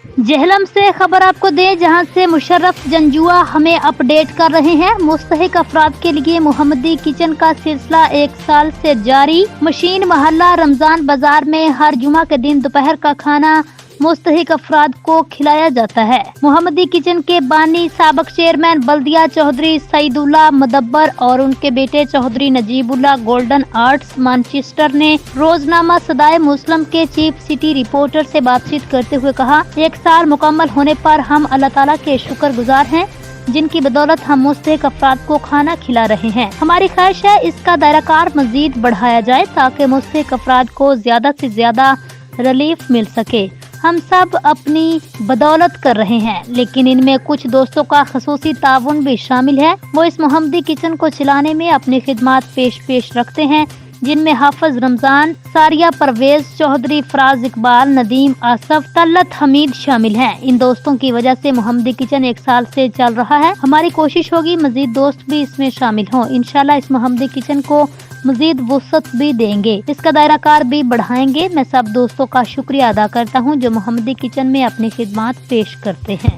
जहलम से खबर आपको दें, जहां से मुशर्रफ जंजुआ हमें अपडेट कर रहे हैं। मुस्तहिक अफराद के लिए मोहम्मदी किचन का सिलसिला 1 साल से जारी। मशीन मोहल्ला रमजान बाजार में हर जुमा के दिन दोपहर का खाना मुस्तहिक अफराद को खिलाया जाता है। मोहम्मदी किचन के बानी साबिक चेयरमैन बल्दिया चौधरी सईदुल्लाह मुदब्बर और उनके बेटे Chaudhry Najibullah golden arts Manchester ने रोजनामा सदाए मुस्लिम के चीफ सिटी रिपोर्टर से बातचीत करते हुए कहा, 1 साल मुकम्मल होने पर हम अल्लाह ताला के शुक्रगुजार हैं, जिनकी बदौलत हम मुस्तहिक अफराद को खाना खिला रहे हैं। हमारी ख्वाहिश है इसका दायराकार मजीद बढ़ाया जाए ताकि मुस्तहिक अफराद को ज्यादा से ज्यादा रिलीफ मिल सके। हम सब अपनी बदौलत कर रहे हैं, लेकिन इनमें कुछ दोस्तों का खसूसी ताउन भी शामिल है। वो इस मोहम्मदी किचन को चलाने में अपनी खिदमत पेश रखते हैं, जिनमें हाफिज रमजान, सारिया परवेज चौधरी, फराज इकबाल, नदीम आसफ, तल्लत हमीद शामिल हैं। इन दोस्तों की वजह से मोहम्मदी किचन 1 साल से चल रहा है। हमारी कोशिश होगी मजीद दोस्त भी इसमें शामिल हों। इंशाल्लाह इस मोहम्मदी किचन को मजीद वुसअत भी देंगे, इसका दायराकार भी बढ़ाएंगे। मैं सब दोस्तों का शुक्रिया अदा करता हूं जो मोहम्मदी किचन में अपनी खिदमत पेश करते हैं।